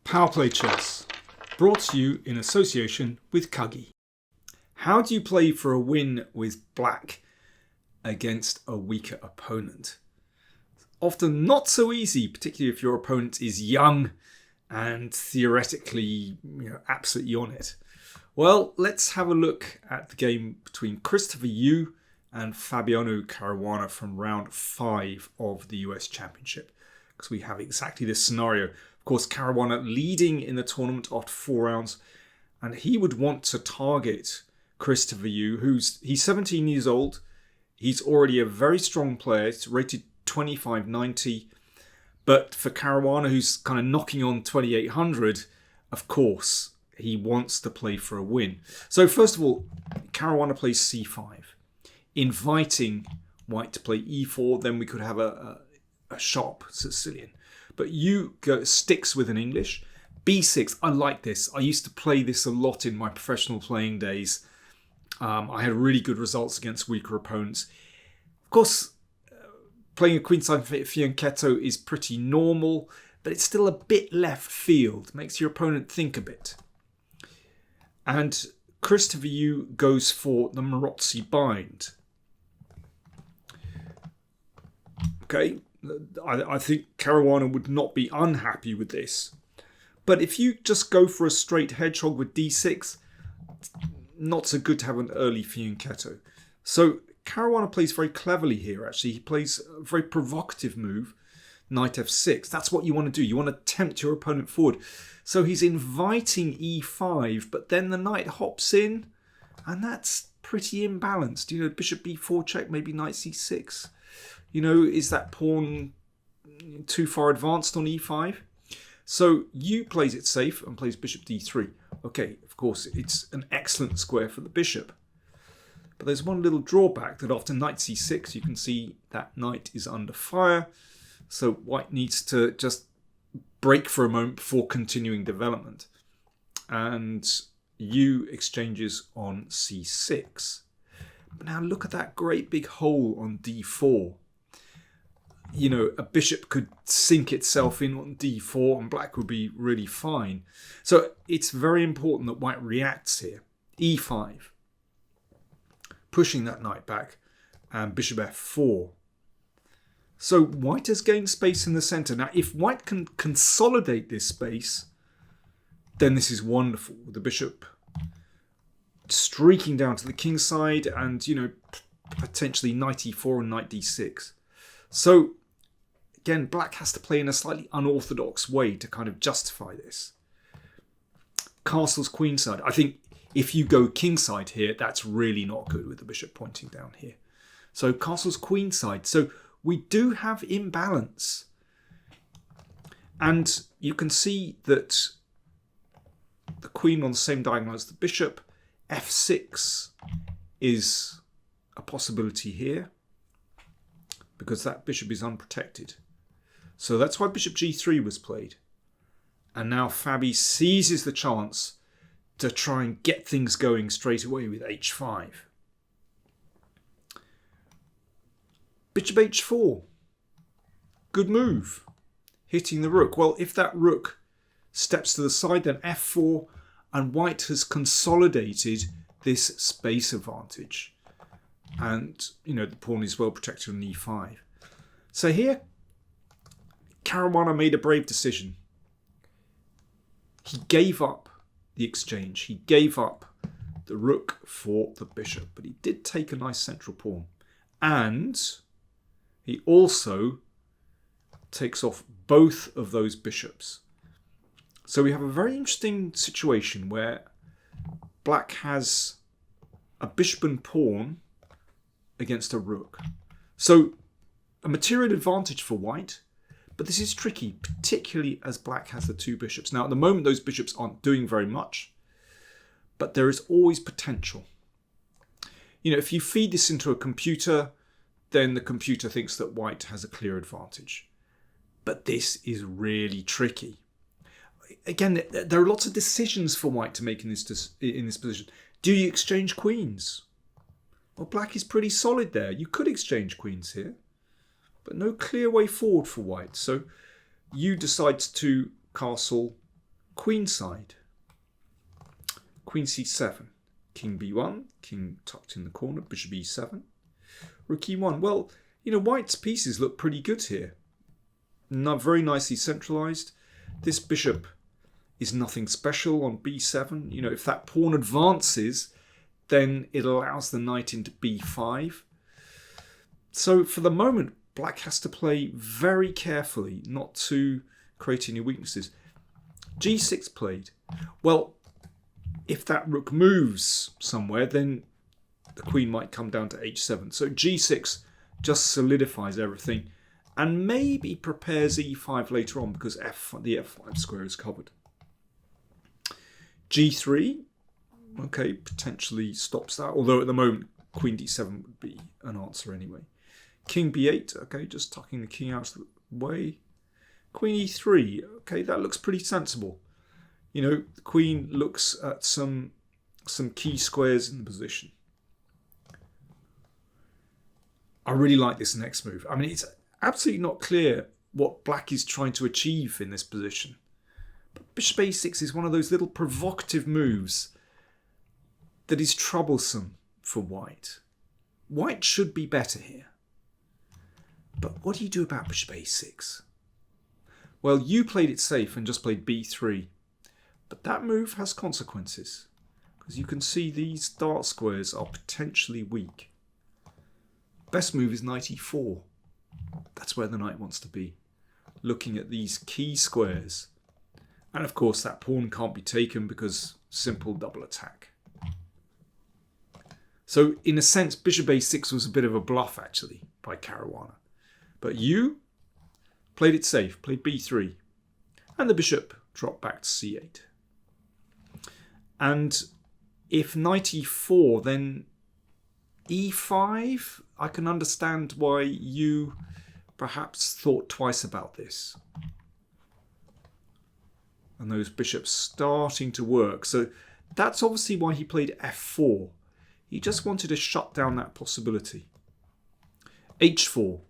PowerPlayChess, brought to you in association with Kagi. How do you play for a win with black against a weaker opponent? Often not so easy, particularly if your opponent is young and theoretically absolutely on it. Well, let's have a look at the game between Christopher Yu and Fabiano Caruana from round 5 of the US Championship, because we have exactly this scenario. Of course, Caruana leading in the tournament after 4 rounds, and he would want to target Christopher Yu, he's 17 years old. He's already a very strong player. It's rated 2590. But for Caruana, who's kind of knocking on 2800, of course, he wants to play for a win. So first of all, Caruana plays c5, inviting white to play e4. Then we could have a sharp Sicilian. But Yu sticks with an English. b6, I like this. I used to play this a lot in my professional playing days. I had really good results against weaker opponents. Of course, playing a queenside fianchetto is pretty normal, but it's still a bit left field. Makes your opponent think a bit. And Christopher Yu goes for the Marozzi bind. Okay, I think Caruana would not be unhappy with this. But if you just go for a straight hedgehog with d6, not so good to have an early fianchetto. So Caruana plays very cleverly here, actually. He plays a very provocative move, knight f6. That's what you want to do. You want to tempt your opponent forward. So he's inviting e5, but then the knight hops in, and that's pretty imbalanced. Bishop b4 check, maybe knight c6. Is that pawn too far advanced on e5? So Yu plays it safe and plays bishop d3. Okay, of course, it's an excellent square for the bishop. But there's one little drawback, that after knight c6, you can see that knight is under fire. So white needs to just break for a moment before continuing development. And Yu exchanges on c6. But now look at that great big hole on d4. A bishop could sink itself in on d4 and black would be really fine. So it's very important that white reacts here. e5. Pushing that knight back, and bishop f4. So white has gained space in the center. Now, if white can consolidate this space, then this is wonderful. The bishop streaking down to the king side and, potentially knight e4 and knight d6. So, again, black has to play in a slightly unorthodox way to kind of justify this. Castle's queenside. I think if you go kingside here, that's really not good with the bishop pointing down here. So castle's queenside. So we do have imbalance. And you can see that the queen on the same diagonal as the bishop. f6 is a possibility here, because that bishop is unprotected. So that's why bishop g3 was played. And now Fabi seizes the chance to try and get things going straight away with h5. Bishop h4. Good move. Hitting the rook. Well, if that rook steps to the side, then f4, and white has consolidated this space advantage. And, the pawn is well protected on e5. So here, Caruana made a brave decision. He gave up the exchange. He gave up the rook for the bishop. But he did take a nice central pawn. And he also takes off both of those bishops. So we have a very interesting situation where black has a bishop and pawn against a rook. So a material advantage for white, but this is tricky, particularly as black has the 2 bishops. Now, at the moment, those bishops aren't doing very much, but there is always potential. If you feed this into a computer, then the computer thinks that white has a clear advantage. But this is really tricky. Again, there are lots of decisions for white to make in this position. Do you exchange queens? Well, black is pretty solid there. You could exchange queens here, but no clear way forward for white. So Yu decides to castle Queenside. Queen c7. King b1. King tucked in the corner. Bishop e7. Rook e1. Well, white's pieces look pretty good here. Not very nicely centralized. This bishop is nothing special on b7. If that pawn advances, then it allows the knight into b5. So for the moment, black has to play very carefully not to create any weaknesses. g6 played. Well, if that rook moves somewhere, then the queen might come down to h7. So g6 just solidifies everything and maybe prepares e5 later on because the f5 square is covered. g3, okay, potentially stops that, although at the moment queen d7 would be an answer anyway. King b8, okay, just tucking the king out of the way. Queen e3, okay, that looks pretty sensible. The queen looks at some key squares in the position. I really like this next move. I mean, it's absolutely not clear what black is trying to achieve in this position. But bishop a6 is one of those little provocative moves that is troublesome for white. White should be better here. But what do you do about bishop a6? Well, you played it safe and just played b3. But that move has consequences, because you can see these dart squares are potentially weak. Best move is knight e4. That's where the knight wants to be, looking at these key squares. And of course that pawn can't be taken because simple double attack. So in a sense, bishop a6 was a bit of a bluff actually by Caruana. But you played it safe, played b3. And the bishop dropped back to c8. And if knight e4, then e5, I can understand why you perhaps thought twice about this. And those bishops starting to work. So that's obviously why he played f4. He just wanted to shut down that possibility. h4.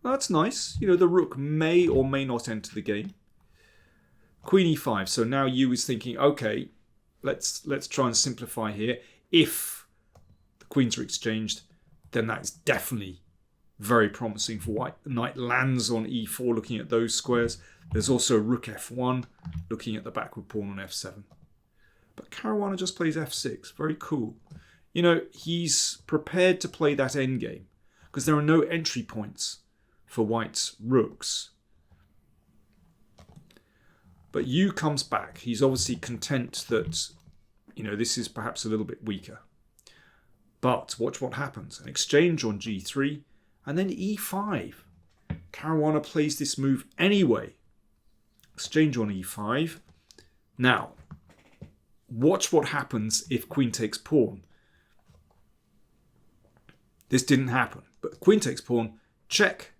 That's nice. The rook may or may not enter the game. Queen e5. So now you is thinking, okay, let's try and simplify here. If the queens are exchanged, then that is definitely very promising for white. The knight lands on e4 looking at those squares. There's also rook f1 looking at the backward pawn on f7. But Caruana just plays f6. Very cool. He's prepared to play that endgame because there are no entry points for white's rooks. But Yu comes back. He's obviously content that, this is perhaps a little bit weaker. But watch what happens. An exchange on g3 and then e5. Caruana plays this move anyway. Exchange on e5. Now, watch what happens if queen takes pawn. This didn't happen. But queen takes pawn, check.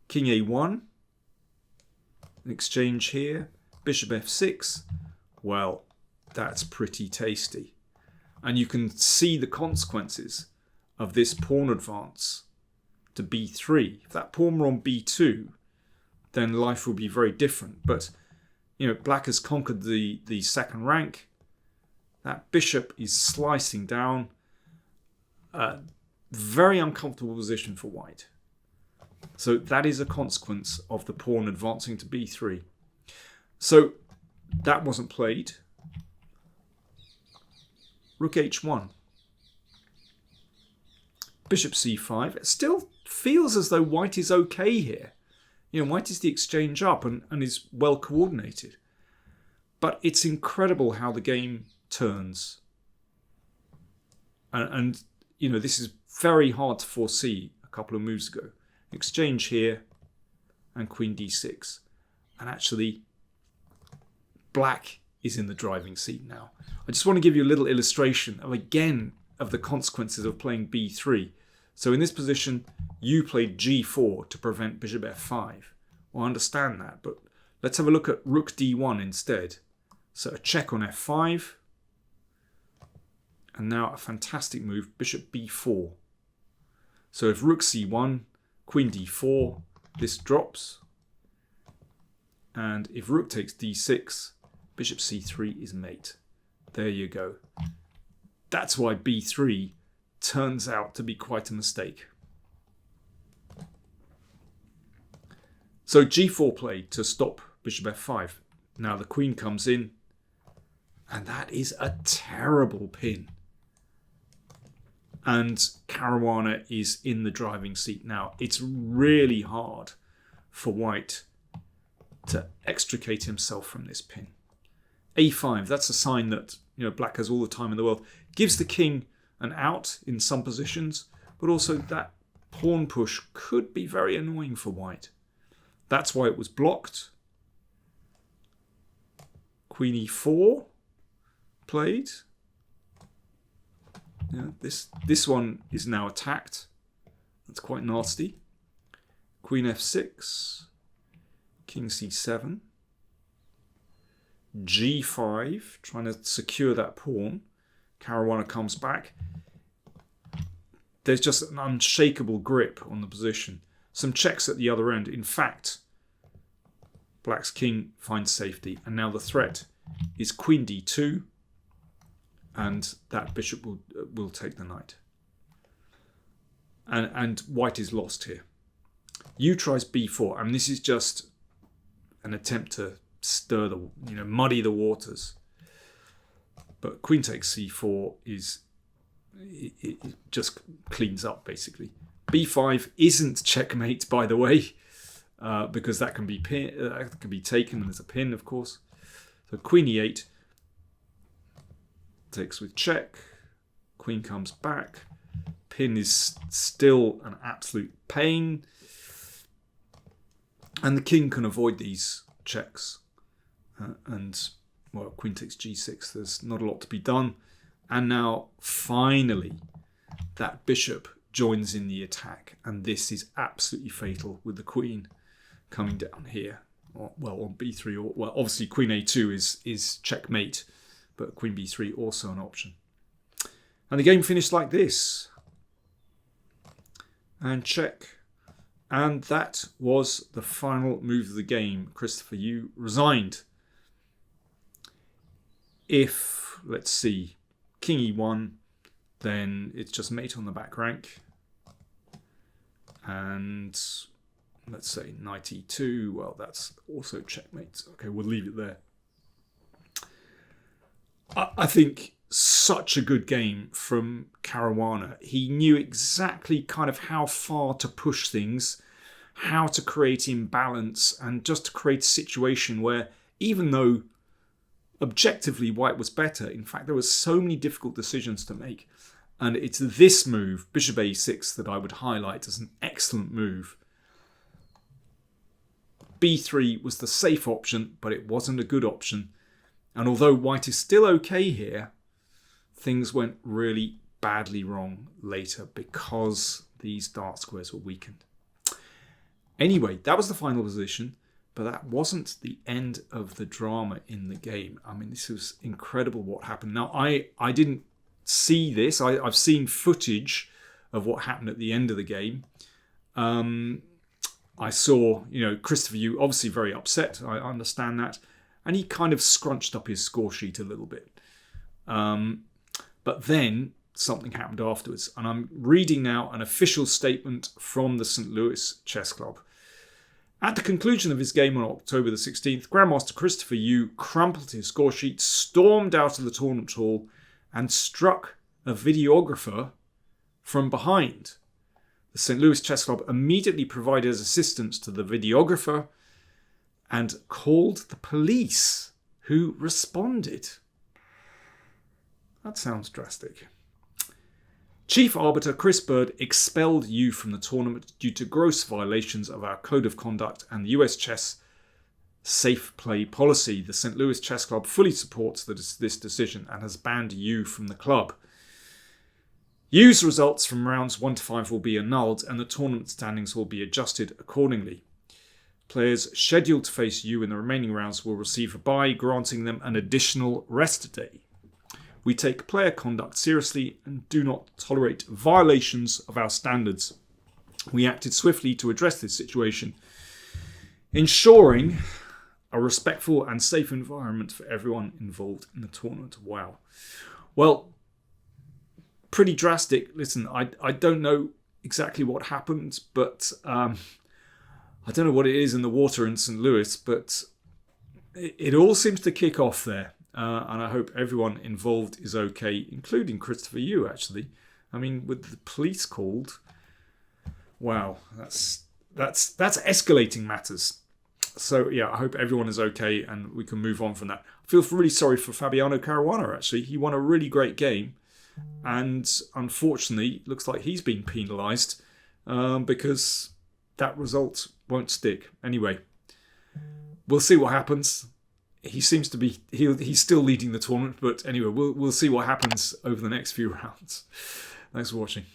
King a1. An exchange here. Bishop f6. Well, that's pretty tasty. And you can see the consequences of this pawn advance to b3. If that pawn were on b2, then life would be very different. But, black has conquered the second rank. That bishop is slicing down. Very uncomfortable position for white. So that is a consequence of the pawn advancing to b3. So that wasn't played. Rook h1. Bishop c5. It still feels as though white is okay here. White is the exchange up and is well coordinated. But it's incredible how the game turns. And this is very hard to foresee a couple of moves ago. Exchange here and queen d6. And actually, black is in the driving seat now. I just want to give you a little illustration of the consequences of playing b3. So in this position, you played g4 to prevent bishop f5. Well, I understand that, but let's have a look at rook d1 instead. So a check on f5. And now a fantastic move, bishop b4. So if rook c1, queen d4, this drops. And if rook takes d6, bishop c3 is mate. There you go. That's why b3 turns out to be quite a mistake. So g4 play to stop bishop f5. Now the queen comes in, and that is a terrible pin. And Caruana is in the driving seat now. It's really hard for white to extricate himself from this pin. a5, that's a sign that black has all the time in the world. Gives the king an out in some positions, but also that pawn push could be very annoying for white. That's why it was blocked. Queen e4 played. This one is now attacked. That's quite nasty. Queen f6. King c7. g5, trying to secure that pawn. Caruana comes back. There's just an unshakable grip on the position. Some checks at the other end. In fact, black's king finds safety. And now the threat is queen d2. And that bishop will take the knight. And white is lost here. U tries b4. I mean, this is just an attempt to stir muddy the waters. But queen takes c4 it just cleans up basically. b5 isn't checkmate, by the way, because that can be taken, and there's a pin, of course. So queen e8 takes with check. Queen comes back. Pin is still an absolute pain, and the king can avoid these checks. Queen takes g6. There's not a lot to be done. And now, finally, that bishop joins in the attack. And this is absolutely fatal with the queen coming down here. On b3. Obviously, queen a2 is checkmate. But queen b3 also an option. And the game finished like this. And check. And that was the final move of the game. Christopher Yu resigned. If, let's see, king e1, then it's just mate on the back rank. And let's say knight e2, well, that's also checkmate. Okay, we'll leave it there. I think such a good game from Caruana. He knew exactly kind of how far to push things, how to create imbalance, and just to create a situation where, even though objectively white was better, in fact there were so many difficult decisions to make. And it's this move, bishop a6, that I would highlight as an excellent move. b3 was the safe option, but it wasn't a good option. And although white is still okay here, things went really badly wrong later because these dark squares were weakened. Anyway, that was the final position, but that wasn't the end of the drama in the game. I mean, this was incredible what happened. Now, I didn't see this. I've seen footage of what happened at the end of the game. I saw, Christopher Yu obviously very upset. I understand that. And he kind of scrunched up his score sheet a little bit. But then something happened afterwards. And I'm reading now an official statement from the St. Louis Chess Club. At the conclusion of his game on October the 16th, Grandmaster Christopher Yu crumpled his score sheet, stormed out of the tournament hall, and struck a videographer from behind. The St. Louis Chess Club immediately provided assistance to the videographer and called the police, who responded. That sounds drastic. Chief Arbiter Chris Bird expelled Yu from the tournament due to gross violations of our Code of Conduct and the US Chess Safe Play policy. The St. Louis Chess Club fully supports this decision and has banned Yu from the club. Yu's results from rounds 1 to 5 will be annulled and the tournament standings will be adjusted accordingly. Players scheduled to face Yu in the remaining rounds will receive a bye, granting them an additional rest day. We take player conduct seriously and do not tolerate violations of our standards. We acted swiftly to address this situation, ensuring a respectful and safe environment for everyone involved in the tournament. Wow. Well, pretty drastic. Listen, I don't know exactly what happened, but I don't know what it is in the water in St. Louis, but it all seems to kick off there. And I hope everyone involved is okay, including Christopher Yu, actually. I mean, with the police called, wow, that's escalating matters. So, yeah, I hope everyone is okay and we can move on from that. I feel really sorry for Fabiano Caruana, actually. He won a really great game. And unfortunately, looks like he's been penalised because that result won't stick. Anyway, we'll see what happens. He seems to be he's still leading the tournament, but anyway, we'll see what happens over the next few rounds. Thanks for watching.